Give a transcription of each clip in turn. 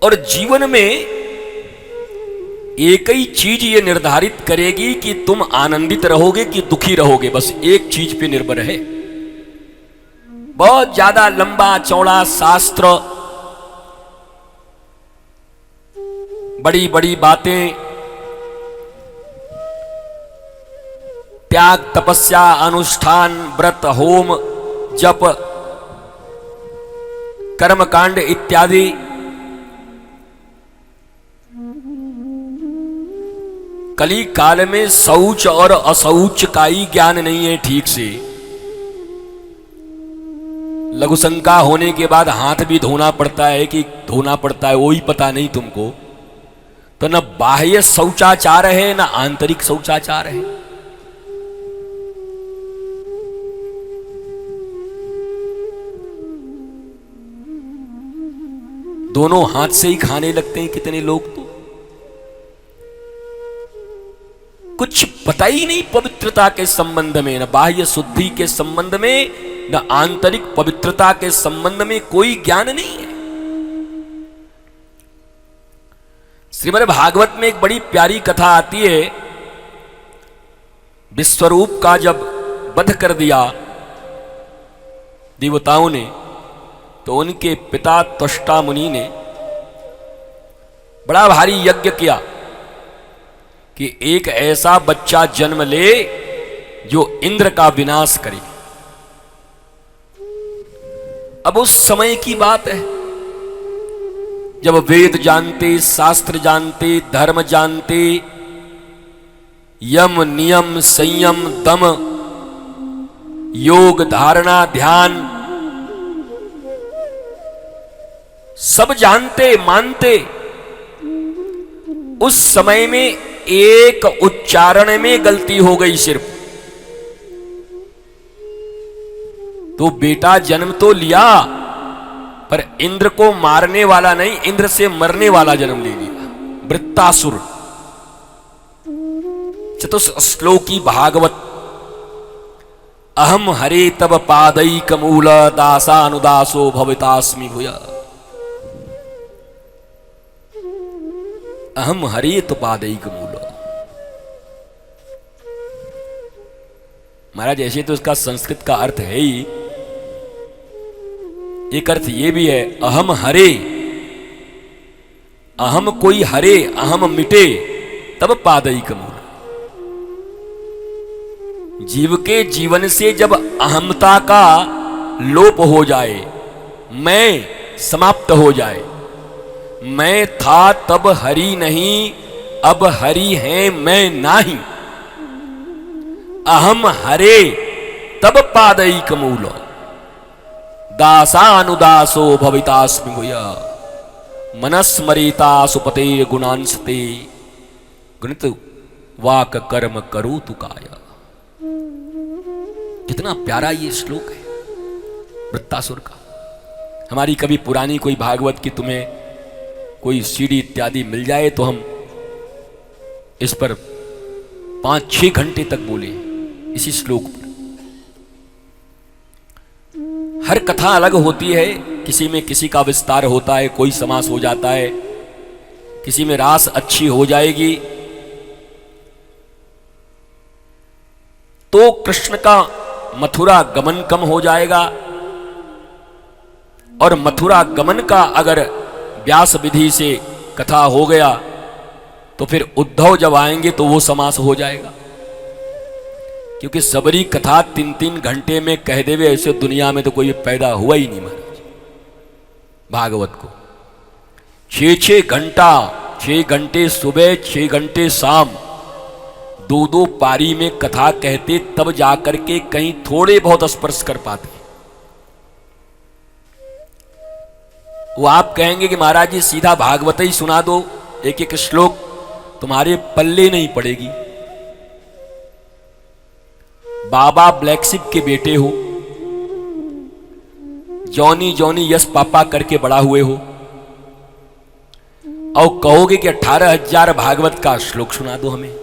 और जीवन में एक ही चीज ये निर्धारित करेगी कि तुम आनंदित रहोगे कि दुखी रहोगे, बस एक चीज पे निर्भर है। बहुत ज्यादा लंबा चौड़ा शास्त्र, बड़ी बड़ी बातें, त्याग, तपस्या, अनुष्ठान, व्रत, होम, जप, कर्मकांड इत्यादि कली काल में शौच और अशौच का ही ज्ञान नहीं है ठीक से। लघुशंका होने के बाद हाथ भी धोना पड़ता है कि धोना पड़ता है वो ही पता नहीं तुमको। तो न बाह्य शौचाचार है न आंतरिक शौचाचार है। दोनों हाथ से ही खाने लगते हैं कितने लोग। तो कुछ पता ही नहीं पवित्रता के संबंध में, न बाह्य शुद्धि के संबंध में, न आंतरिक पवित्रता के संबंध में कोई ज्ञान नहीं है। श्रीमद् भागवत में एक बड़ी प्यारी कथा आती है। विश्वरूप का जब वध कर दिया देवताओं ने, तो उनके पिता त्वष्टा मुनि ने बड़ा भारी यज्ञ किया कि एक ऐसा बच्चा जन्म ले जो इंद्र का विनाश करे। अब उस समय की बात है जब वेद जानते, शास्त्र जानते, धर्म जानते, यम नियम संयम दम योग धारणा ध्यान सब जानते मानते, उस समय में एक उच्चारण में गलती हो गई सिर्फ, तो बेटा जन्म तो लिया पर इंद्र को मारने वाला नहीं, इंद्र से मरने वाला जन्म ले लिया। वृत्तासुर। चतुश्लोकी भागवत। अहम हरे तब पादैक मूल दासानुदासो भवितास्मि भूया। अहम हरे तो पादैक मूल। महाराज ऐसे तो इसका संस्कृत का अर्थ है ही, एक अर्थ ये भी है अहम हरे, अहम कोई हरे, अहम मिटे तब पादैक मूल। जीव के जीवन से जब अहमता का लोप हो जाए, मैं समाप्त हो जाए, मैं था तब हरि नहीं, अब हरि है मैं नाही, अहम हरे तब पादैक मूल, दासानुदासो भवितास्मि भूया, मनस्मरिता सुपते गुणांसते, गणित वाक कर्म करो तु काया। कितना प्यारा ये श्लोक है वृत्तासुर का। हमारी कभी पुरानी कोई भागवत की तुम्हें कोई सीडी इत्यादि मिल जाए तो हम इस पर 5-6 घंटे तक बोले इसी श्लोक पर। हर कथा अलग होती है, किसी में किसी का विस्तार होता है, कोई समास हो जाता है, किसी में रास अच्छी हो जाएगी। तो कृष्ण का मथुरा गमन कम हो जाएगा, और मथुरा गमन का अगर व्यास विधि से कथा हो गया तो फिर उद्धव जब आएंगे तो वो समास हो जाएगा। क्योंकि सबरी कथा 3-3 घंटे में कह देवे ऐसे दुनिया में तो कोई पैदा हुआ ही नहीं महाराज। भागवत को 6-6 घंटा, 6 घंटे सुबह 6 घंटे शाम, 2-2 पारी में कथा कहते तब जाकर के कहीं थोड़े बहुत स्पर्श कर पाते। वो आप कहेंगे कि महाराज जी सीधा भागवत ही सुना दो, एक एक श्लोक, तुम्हारे पल्ले नहीं पड़ेगी। बाबा ब्लैकशिप के बेटे हो, जॉनी जॉनी यस पापा करके बड़ा हुए हो, और कहोगे कि 18,000 भागवत का श्लोक सुना दो हमें,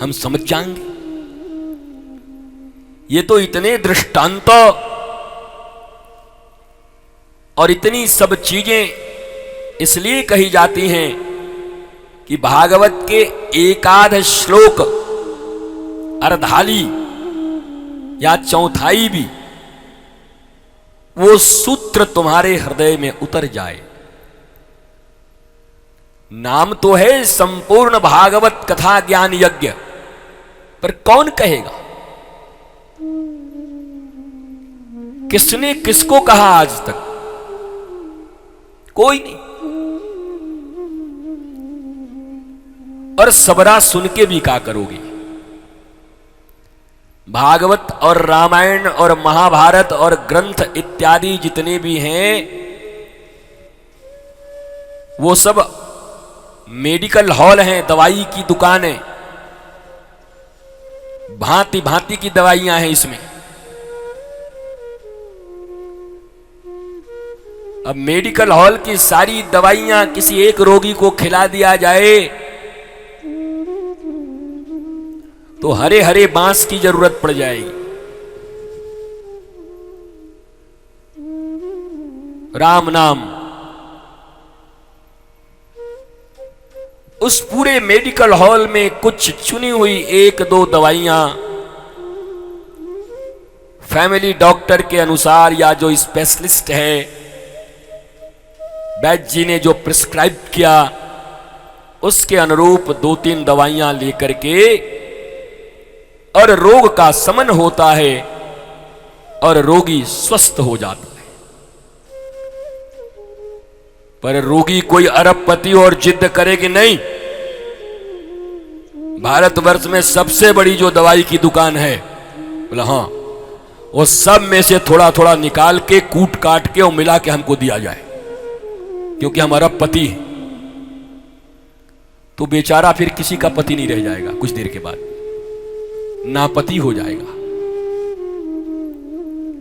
हम समझ जाएंगे। ये तो इतने दृष्टांत और इतनी सब चीजें इसलिए कही जाती हैं कि भागवत के एकाध श्लोक अर्धाली या चौथाई भी वो सूत्र तुम्हारे हृदय में उतर जाए। नाम तो है संपूर्ण भागवत कथा ज्ञान यज्ञ, पर कौन कहेगा? किसने किसको कहा आज तक? कोई नहीं। और सबरा सुन के भी क्या करोगे? भागवत और रामायण और महाभारत और ग्रंथ इत्यादि जितने भी हैं वो सब मेडिकल हॉल हैं, दवाई की दुकानें, भांति भांति की दवाइयां हैं इसमें। अब मेडिकल हॉल की सारी दवाइयां किसी एक रोगी को खिला दिया जाए तो हरे हरे बांस की जरूरत पड़ जाएगी। राम नाम उस पूरे मेडिकल हॉल में कुछ चुनी हुई एक दो दवाइयां फैमिली डॉक्टर के अनुसार या जो स्पेशलिस्ट है वैद्य जी ने जो प्रिस्क्राइब किया उसके अनुरूप 2-3 दवाइयां लेकर के और रोग का शमन होता है और रोगी स्वस्थ हो जाता है। पर रोगी कोई अरबपति और जिद करे कि नहीं, भारतवर्ष में सबसे बड़ी जो दवाई की दुकान है, बोला हाँ, वो सब में से थोड़ा थोड़ा निकाल के कूट काट के और मिला के हमको दिया जाए क्योंकि हम अरबपति हैं। तो बेचारा फिर किसी का पति नहीं रह जाएगा, कुछ देर के बाद नापति हो जाएगा।